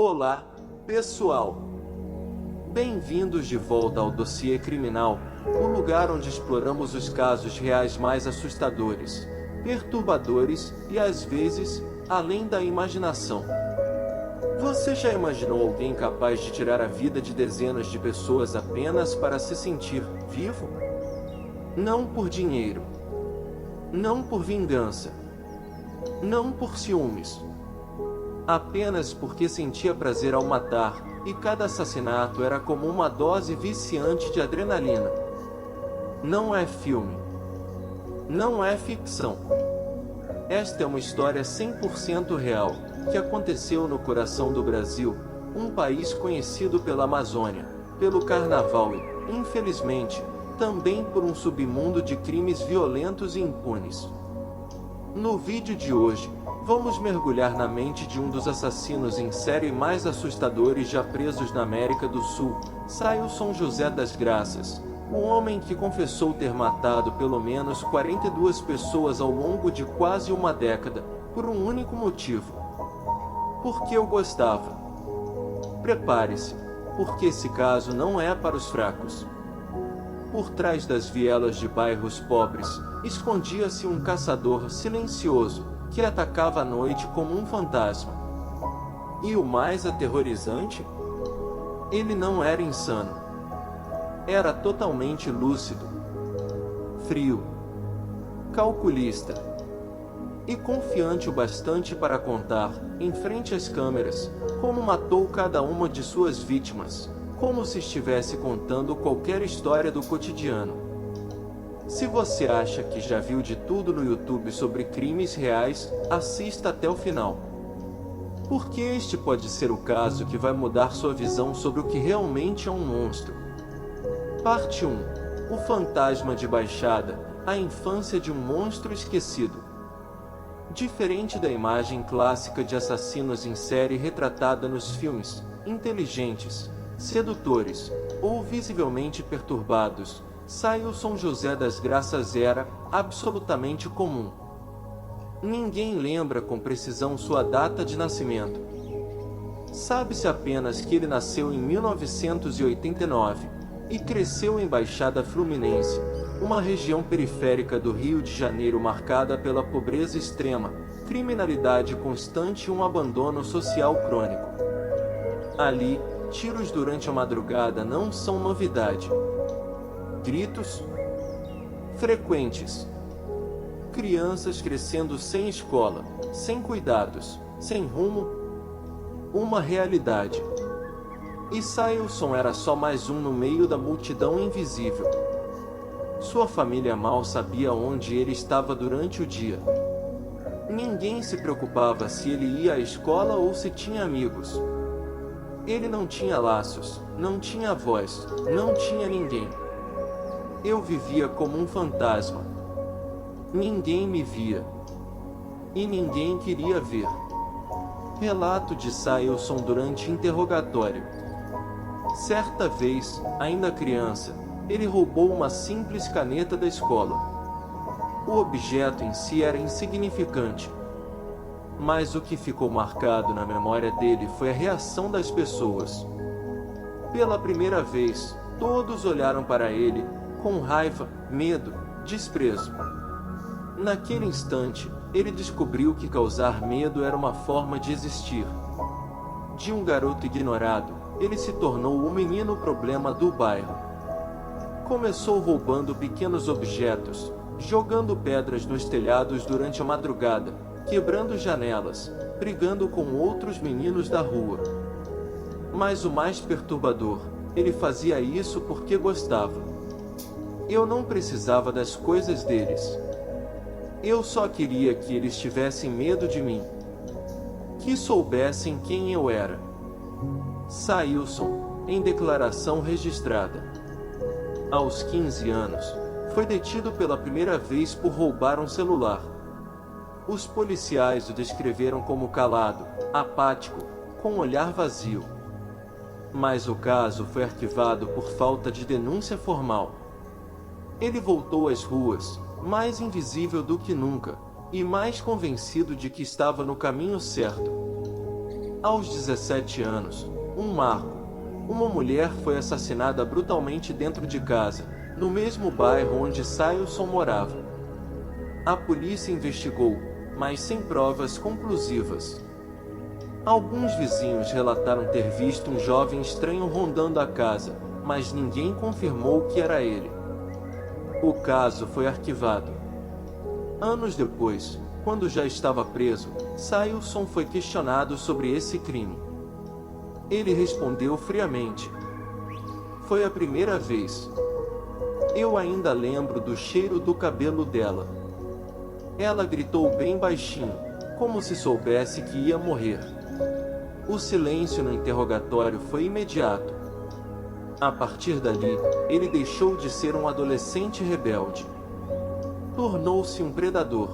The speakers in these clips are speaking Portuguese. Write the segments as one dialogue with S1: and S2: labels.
S1: Olá, pessoal! Bem-vindos de volta ao Dossiê Criminal, o lugar onde exploramos os casos reais mais assustadores, perturbadores e, às vezes, além da imaginação. Você já imaginou alguém capaz de tirar a vida de dezenas de pessoas apenas para se sentir vivo? Não por dinheiro. Não por vingança. Não por ciúmes. Apenas porque sentia prazer ao matar, e cada assassinato era como uma dose viciante de adrenalina. Não é filme. Não é ficção. Esta é uma história 100% real, que aconteceu no coração do Brasil, um país conhecido pela Amazônia, pelo Carnaval e, infelizmente, também por um submundo de crimes violentos e impunes. No vídeo de hoje, vamos mergulhar na mente de um dos assassinos em série mais assustadores já presos na América do Sul, Sailson José das Graças, o homem que confessou ter matado pelo menos 42 pessoas ao longo de quase uma década, por um único motivo. Porque eu gostava. Prepare-se, porque esse caso não é para os fracos. Por trás das vielas de bairros pobres, escondia-se um caçador silencioso, que atacava à noite como um fantasma. E o mais aterrorizante? Ele não era insano. Era totalmente lúcido, frio, calculista e confiante o bastante para contar, em frente às câmeras, como matou cada uma de suas vítimas, como se estivesse contando qualquer história do cotidiano. Se você acha que já viu de tudo no YouTube sobre crimes reais, assista até o final. Porque este pode ser o caso que vai mudar sua visão sobre o que realmente é um monstro. Parte 1. O fantasma de Baixada, a infância de um monstro esquecido. Diferente da imagem clássica de assassinos em série retratada nos filmes, inteligentes, sedutores ou visivelmente perturbados, Sailson José das Graças era absolutamente comum. Ninguém lembra com precisão sua data de nascimento. Sabe-se apenas que ele nasceu em 1989 e cresceu em Baixada Fluminense, uma região periférica do Rio de Janeiro marcada pela pobreza extrema, criminalidade constante e um abandono social crônico. Ali, tiros durante a madrugada não são novidade. Gritos frequentes. Crianças crescendo sem escola, sem cuidados, sem rumo. Uma realidade. E Sailson era só mais um no meio da multidão invisível. Sua família mal sabia onde ele estava durante o dia. Ninguém se preocupava se ele ia à escola ou se tinha amigos. Ele não tinha laços, não tinha voz, não tinha ninguém. Eu vivia como um fantasma. Ninguém me via. E ninguém queria ver. Relato de Sailson durante interrogatório. Certa vez, ainda criança, ele roubou uma simples caneta da escola. O objeto em si era insignificante. Mas o que ficou marcado na memória dele foi a reação das pessoas. Pela primeira vez, todos olharam para ele, com raiva, medo, desprezo. Naquele instante, ele descobriu que causar medo era uma forma de existir. De um garoto ignorado, ele se tornou o menino problema do bairro. Começou roubando pequenos objetos, jogando pedras nos telhados durante a madrugada, quebrando janelas, brigando com outros meninos da rua. Mas o mais perturbador, ele fazia isso porque gostava. Eu não precisava das coisas deles. Eu só queria que eles tivessem medo de mim. Que soubessem quem eu era. Sailson, em declaração registrada. Aos 15 anos, foi detido pela primeira vez por roubar um celular. Os policiais o descreveram como calado, apático, com um olhar vazio. Mas o caso foi arquivado por falta de denúncia formal. Ele voltou às ruas, mais invisível do que nunca, e mais convencido de que estava no caminho certo. Aos 17 anos, um marco. Uma mulher foi assassinada brutalmente dentro de casa, no mesmo bairro onde Sailson morava. A polícia investigou, mas sem provas conclusivas. Alguns vizinhos relataram ter visto um jovem estranho rondando a casa, mas ninguém confirmou que era ele. O caso foi arquivado. Anos depois, quando já estava preso, Sailson foi questionado sobre esse crime. Ele respondeu friamente: "Foi a primeira vez. Eu ainda lembro do cheiro do cabelo dela." Ela gritou bem baixinho, como se soubesse que ia morrer. O silêncio no interrogatório foi imediato. A partir dali, ele deixou de ser um adolescente rebelde. Tornou-se um predador.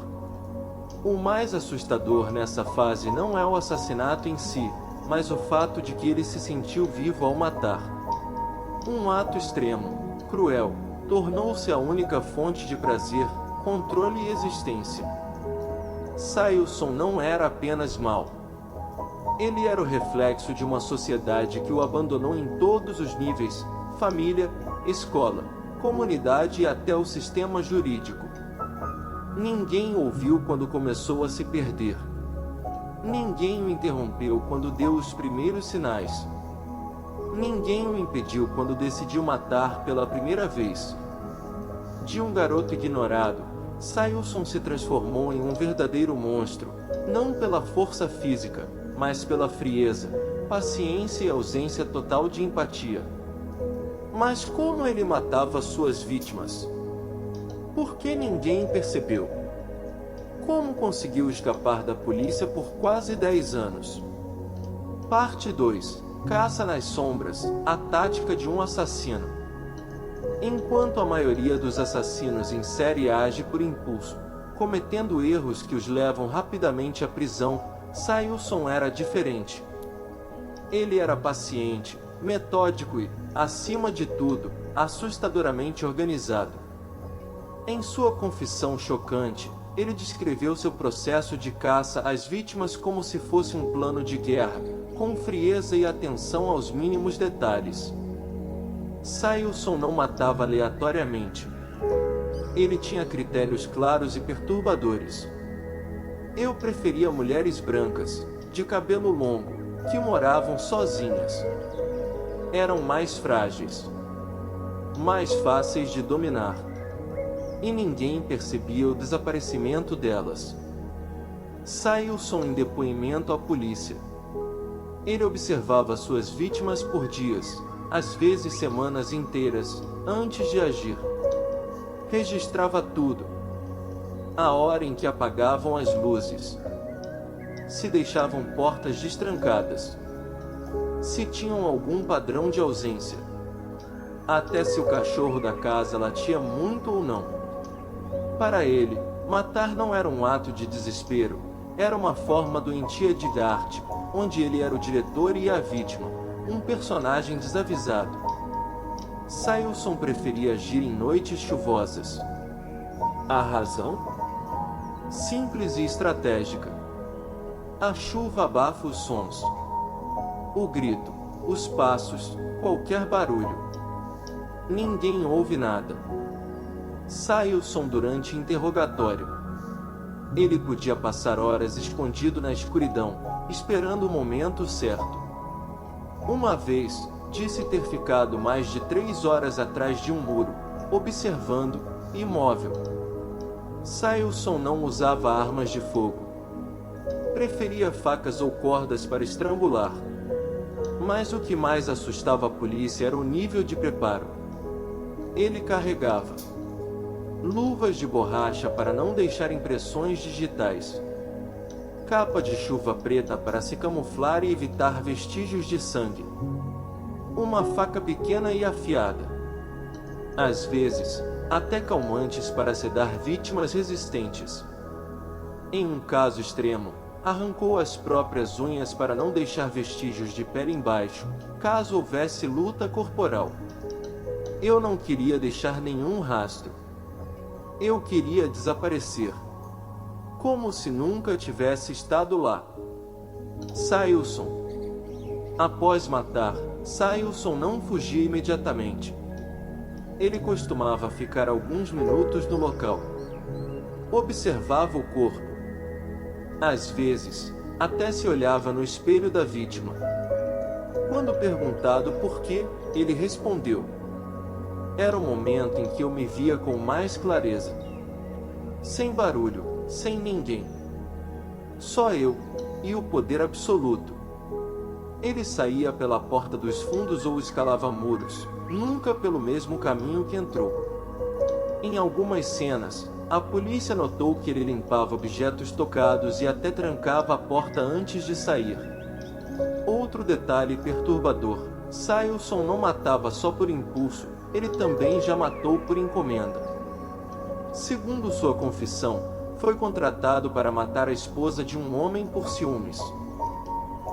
S1: O mais assustador nessa fase não é o assassinato em si, mas o fato de que ele se sentiu vivo ao matar. Um ato extremo, cruel, tornou-se a única fonte de prazer, controle e existência. Sailson não era apenas mau. Ele era o reflexo de uma sociedade que o abandonou em todos os níveis: família, escola, comunidade e até o sistema jurídico. Ninguém o ouviu quando começou a se perder. Ninguém o interrompeu quando deu os primeiros sinais. Ninguém o impediu quando decidiu matar pela primeira vez. De um garoto ignorado, Sailson se transformou em um verdadeiro monstro, não pela força física, mas pela frieza, paciência e ausência total de empatia. Mas como ele matava suas vítimas? Por que ninguém percebeu? Como conseguiu escapar da polícia por quase 10 anos? Parte 2. Caça nas sombras, a tática de um assassino. Enquanto a maioria dos assassinos em série age por impulso, cometendo erros que os levam rapidamente à prisão, Sailson era diferente. Ele era paciente, metódico e, acima de tudo, assustadoramente organizado. Em sua confissão chocante, ele descreveu seu processo de caça às vítimas como se fosse um plano de guerra, com frieza e atenção aos mínimos detalhes. Sailson não matava aleatoriamente. Ele tinha critérios claros e perturbadores. Eu preferia mulheres brancas, de cabelo longo, que moravam sozinhas. Eram mais frágeis, mais fáceis de dominar. E ninguém percebia o desaparecimento delas. Sailson em depoimento à polícia. Ele observava suas vítimas por dias, às vezes semanas inteiras, antes de agir. Registrava tudo. A hora em que apagavam as luzes. Se deixavam portas destrancadas. Se tinham algum padrão de ausência. Até se o cachorro da casa latia muito ou não. Para ele, matar não era um ato de desespero, era uma forma doentia de arte, onde ele era o diretor e a vítima, um personagem desavisado. Sailson preferia agir em noites chuvosas. A razão? Simples e estratégica. A chuva abafa os sons. O grito, os passos, qualquer barulho. Ninguém ouve nada. Sailson durante interrogatório. Ele podia passar horas escondido na escuridão, esperando o momento certo. Uma vez, disse ter ficado mais de 3 horas atrás de um muro, observando, imóvel. Sailson não usava armas de fogo. Preferia facas ou cordas para estrangular. Mas o que mais assustava a polícia era o nível de preparo. Ele carregava luvas de borracha para não deixar impressões digitais, capa de chuva preta para se camuflar e evitar vestígios de sangue, uma faca pequena e afiada, às vezes, até calmantes para sedar vítimas resistentes. Em um caso extremo, arrancou as próprias unhas para não deixar vestígios de pele embaixo, caso houvesse luta corporal. Eu não queria deixar nenhum rastro. Eu queria desaparecer. Como se nunca tivesse estado lá. Sailson. Após matar, Sailson não fugia imediatamente. Ele costumava ficar alguns minutos no local. Observava o corpo. Às vezes, até se olhava no espelho da vítima. Quando perguntado por quê, ele respondeu: era o momento em que eu me via com mais clareza. Sem barulho, sem ninguém. Só eu, e o poder absoluto. Ele saía pela porta dos fundos ou escalava muros, nunca pelo mesmo caminho que entrou. Em algumas cenas, a polícia notou que ele limpava objetos tocados e até trancava a porta antes de sair. Outro detalhe perturbador: Sailson não matava só por impulso, ele também já matou por encomenda. Segundo sua confissão, foi contratado para matar a esposa de um homem por ciúmes.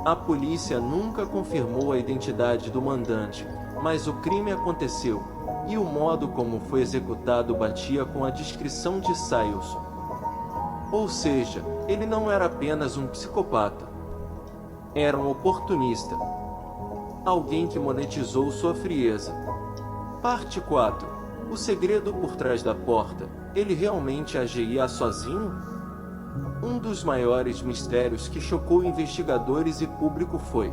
S1: A polícia nunca confirmou a identidade do mandante, mas o crime aconteceu, e o modo como foi executado batia com a descrição de Sailson. Ou seja, ele não era apenas um psicopata. Era um oportunista. Alguém que monetizou sua frieza. Parte 4. O segredo por trás da porta. Ele realmente agia sozinho? Um dos maiores mistérios que chocou investigadores e público foi: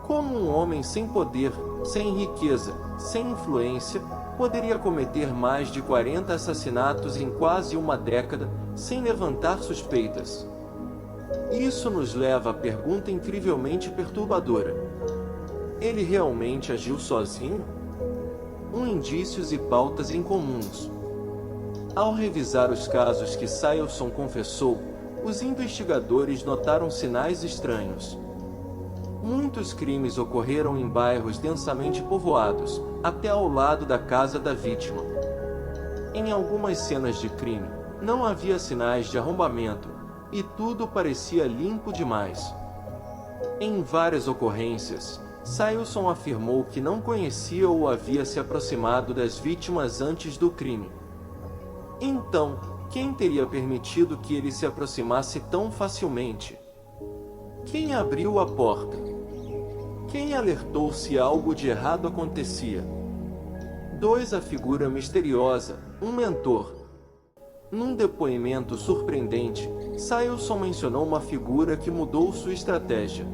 S1: como um homem sem poder, sem riqueza, sem influência, poderia cometer mais de 40 assassinatos em quase uma década, sem levantar suspeitas? Isso nos leva à pergunta incrivelmente perturbadora: ele realmente agiu sozinho? Indícios e pautas incomuns. Ao revisar os casos que Sailson confessou, os investigadores notaram sinais estranhos. Muitos crimes ocorreram em bairros densamente povoados, até ao lado da casa da vítima. Em algumas cenas de crime, não havia sinais de arrombamento, e tudo parecia limpo demais. Em várias ocorrências, Sailson afirmou que não conhecia ou havia se aproximado das vítimas antes do crime. Então, quem teria permitido que ele se aproximasse tão facilmente? Quem abriu a porta? Quem alertou se algo de errado acontecia? 2. A figura misteriosa, um mentor. Num depoimento surpreendente, Sailson mencionou uma figura que mudou sua estratégia.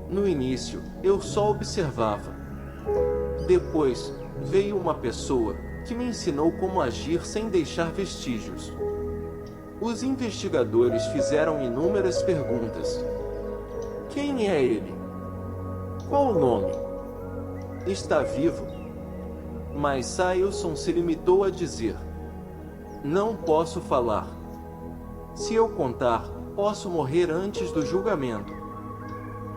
S1: No início, eu só observava. Depois, veio uma pessoa que me ensinou como agir sem deixar vestígios. Os investigadores fizeram inúmeras perguntas. Quem é ele? Qual o nome? Está vivo? Mas Sailson se limitou a dizer: não posso falar. Se eu contar, posso morrer antes do julgamento.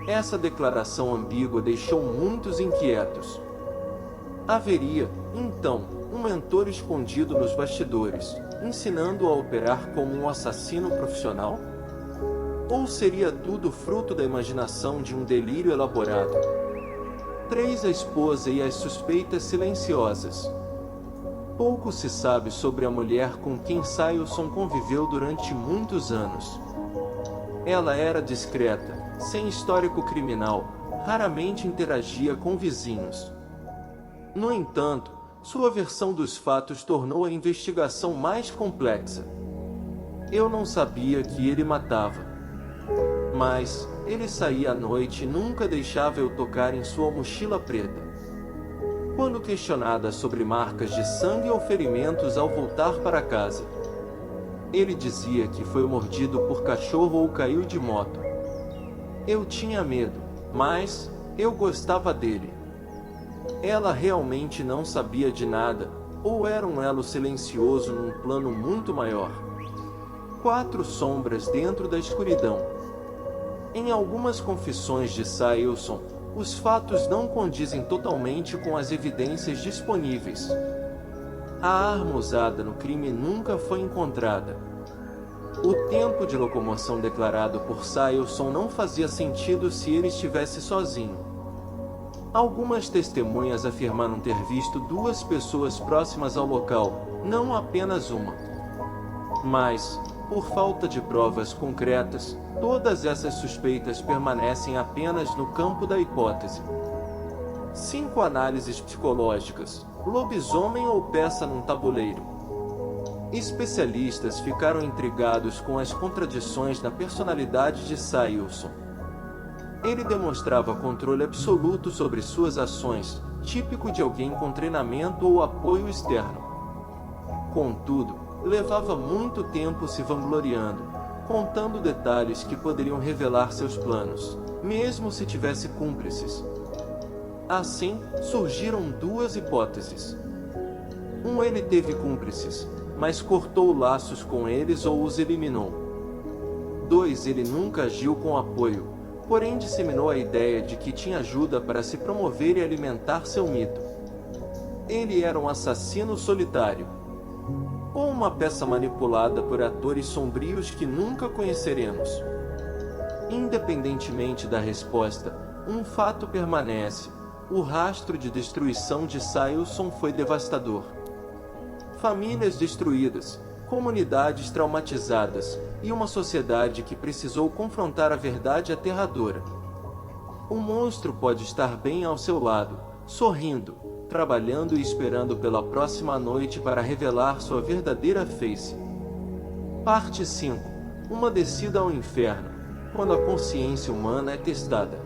S1: Essa declaração ambígua deixou muitos inquietos. Haveria, então, um mentor escondido nos bastidores, ensinando-o a operar como um assassino profissional? Ou seria tudo fruto da imaginação de um delírio elaborado? 3. A esposa e as suspeitas silenciosas. Pouco se sabe sobre a mulher com quem Sailson conviveu durante muitos anos. Ela era discreta, sem histórico criminal, raramente interagia com vizinhos. No entanto, sua versão dos fatos tornou a investigação mais complexa. Eu não sabia que ele matava. Mas, ele saía à noite e nunca deixava eu tocar em sua mochila preta. Quando questionada sobre marcas de sangue ou ferimentos ao voltar para casa, ele dizia que foi mordido por cachorro ou caiu de moto. Eu tinha medo, mas eu gostava dele. Ela realmente não sabia de nada, ou era um elo silencioso num plano muito maior. 4. Sombras dentro da escuridão. Em algumas confissões de Sailson, os fatos não condizem totalmente com as evidências disponíveis. A arma usada no crime nunca foi encontrada. O tempo de locomoção declarado por Sailson não fazia sentido se ele estivesse sozinho. Algumas testemunhas afirmaram ter visto 2 pessoas próximas ao local, não apenas uma. Mas, Por falta de provas concretas, todas essas suspeitas permanecem apenas no campo da hipótese. 5 análises psicológicas: lobisomem ou peça num tabuleiro. Especialistas ficaram intrigados com as contradições na personalidade de Sailson. Ele demonstrava controle absoluto sobre suas ações, típico de alguém com treinamento ou apoio externo. Contudo, levava muito tempo se vangloriando, contando detalhes que poderiam revelar seus planos, mesmo se tivesse cúmplices. Assim, surgiram 2 hipóteses. Ele teve cúmplices, mas cortou laços com eles ou os eliminou. 2. Ele nunca agiu com apoio, porém disseminou a ideia de que tinha ajuda para se promover e alimentar seu mito. Ele era um assassino solitário, ou uma peça manipulada por atores sombrios que nunca conheceremos. Independentemente da resposta, um fato permanece: o rastro de destruição de Sailson foi devastador. Famílias destruídas, comunidades traumatizadas, e uma sociedade que precisou confrontar a verdade aterradora. O monstro pode estar bem ao seu lado, sorrindo, trabalhando e esperando pela próxima noite para revelar sua verdadeira face. Parte 5. Uma descida ao inferno, quando a consciência humana é testada.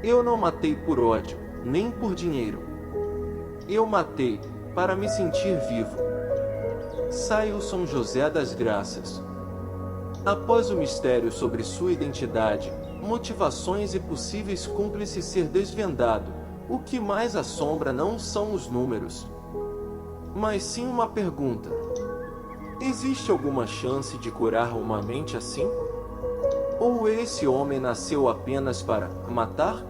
S1: Eu não matei por ódio, nem por dinheiro. Eu matei para me sentir vivo. Sailson José das Graças. Após o mistério sobre sua identidade, motivações e possíveis cúmplices ser desvendado, o que mais assombra não são os números, mas sim uma pergunta: existe alguma chance de curar uma mente assim? Ou esse homem nasceu apenas para matar?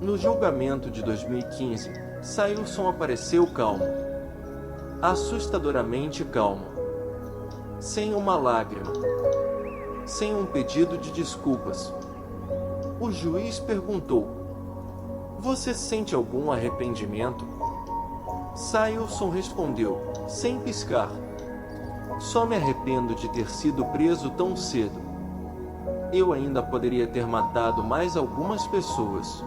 S1: No julgamento de 2015, Sailson apareceu calmo. Assustadoramente calmo. Sem uma lágrima. Sem um pedido de desculpas. O juiz perguntou: você sente algum arrependimento? Sailson respondeu, sem piscar: só me arrependo de ter sido preso tão cedo. Eu ainda poderia ter matado mais algumas pessoas.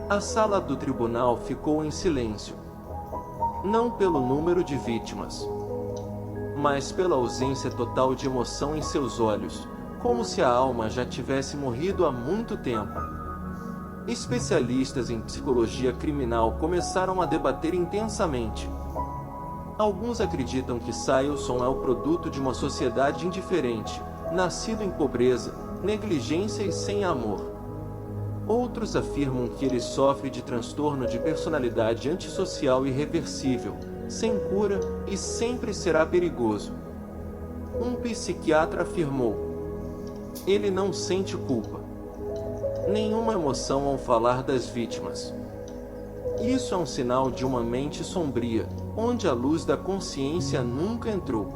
S1: A sala do tribunal ficou em silêncio. Não pelo número de vítimas, mas pela ausência total de emoção em seus olhos, como se a alma já tivesse morrido há muito tempo. Especialistas em psicologia criminal começaram a debater intensamente. Alguns acreditam que Sailson é o produto de uma sociedade indiferente, nascido em pobreza, negligência e sem amor. Outros afirmam que ele sofre de transtorno de personalidade antissocial irreversível, sem cura, e sempre será perigoso. Um psiquiatra afirmou: ele não sente culpa, nenhuma emoção ao falar das vítimas. Isso é um sinal de uma mente sombria, onde a luz da consciência nunca entrou.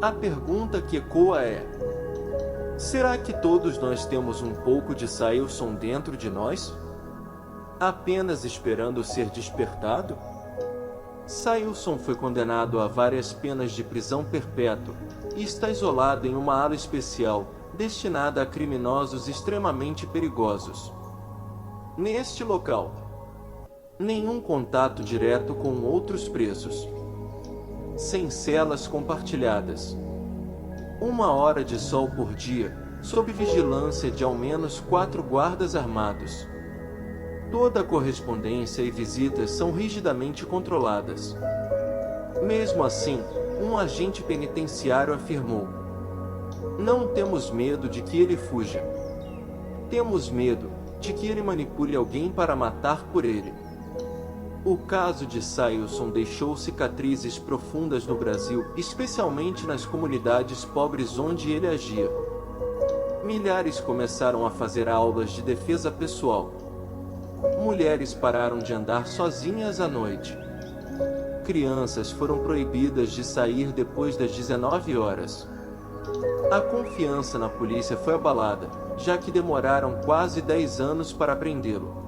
S1: A pergunta que ecoa é: será que todos nós temos um pouco de Sailson dentro de nós? Apenas esperando ser despertado? Sailson foi condenado a várias penas de prisão perpétua e está isolado em uma ala especial, destinada a criminosos extremamente perigosos. Neste local, nenhum contato direto com outros presos. Sem celas compartilhadas. 1 hora de sol por dia, sob vigilância de ao menos 4 guardas armados. Toda a correspondência e visitas são rigidamente controladas. Mesmo assim, um agente penitenciário afirmou: não temos medo de que ele fuja. Temos medo de que ele manipule alguém para matar por ele. O caso de Sailson deixou cicatrizes profundas no Brasil, especialmente nas comunidades pobres onde ele agia. Milhares começaram a fazer aulas de defesa pessoal. Mulheres pararam de andar sozinhas à noite. Crianças foram proibidas de sair depois das 19 horas. A confiança na polícia foi abalada, já que demoraram quase 10 anos para prendê-lo.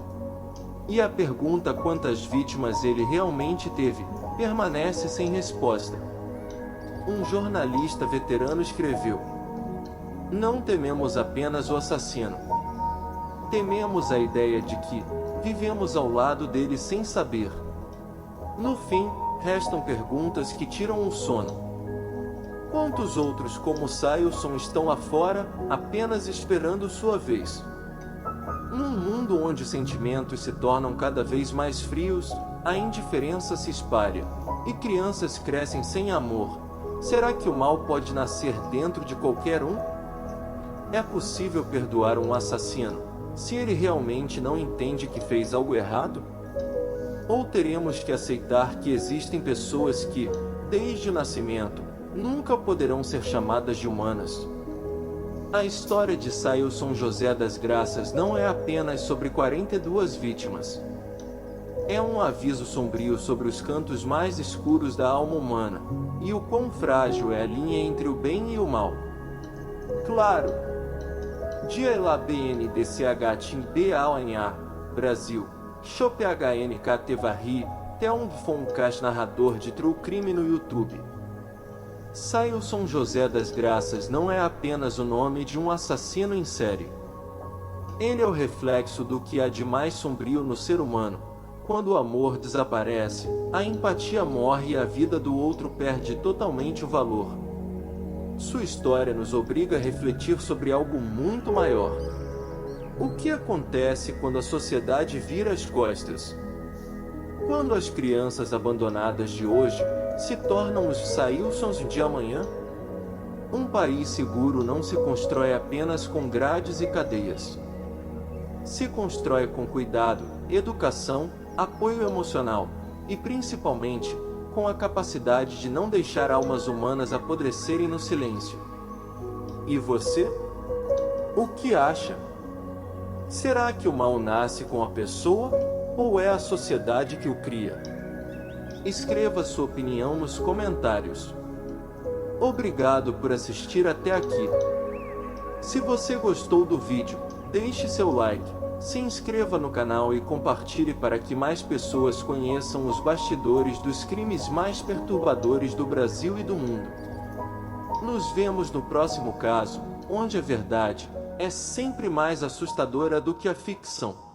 S1: E a pergunta quantas vítimas ele realmente teve, permanece sem resposta. Um jornalista veterano escreveu: "Não tememos apenas o assassino. Tememos a ideia de que vivemos ao lado dele sem saber." No fim, restam perguntas que tiram o sono. Quantos outros como Sailson estão lá fora, apenas esperando sua vez? Num mundo onde sentimentos se tornam cada vez mais frios, a indiferença se espalha, e crianças crescem sem amor, será que o mal pode nascer dentro de qualquer um? É possível perdoar um assassino, se ele realmente não entende que fez algo errado? Ou teremos que aceitar que existem pessoas que, desde o nascimento, nunca poderão ser chamadas de humanas? A história de Sailson José das Graças não é apenas sobre 42 vítimas. É um aviso sombrio sobre os cantos mais escuros da alma humana, e o quão frágil é a linha entre o bem e o mal. Claro! Dia la BNDCH Tim BANA, Brasil, ShopHNK Tevarri, Teong Foncast narrador de True Crime no YouTube. Sailson José das Graças não é apenas o nome de um assassino em série. Ele é o reflexo do que há de mais sombrio no ser humano. Quando o amor desaparece, a empatia morre e a vida do outro perde totalmente o valor. Sua história nos obriga a refletir sobre algo muito maior. O que acontece quando a sociedade vira as costas? Quando as crianças abandonadas de hoje se tornam os Sailsons de amanhã? Um país seguro não se constrói apenas com grades e cadeias. Se constrói com cuidado, educação, apoio emocional e, principalmente, com a capacidade de não deixar almas humanas apodrecerem no silêncio. E você? O que acha? Será que o mal nasce com a pessoa ou é a sociedade que o cria? Escreva sua opinião nos comentários. Obrigado por assistir até aqui. Se você gostou do vídeo, deixe seu like, se inscreva no canal e compartilhe para que mais pessoas conheçam os bastidores dos crimes mais perturbadores do Brasil e do mundo. Nos vemos no próximo caso, onde a verdade é sempre mais assustadora do que a ficção.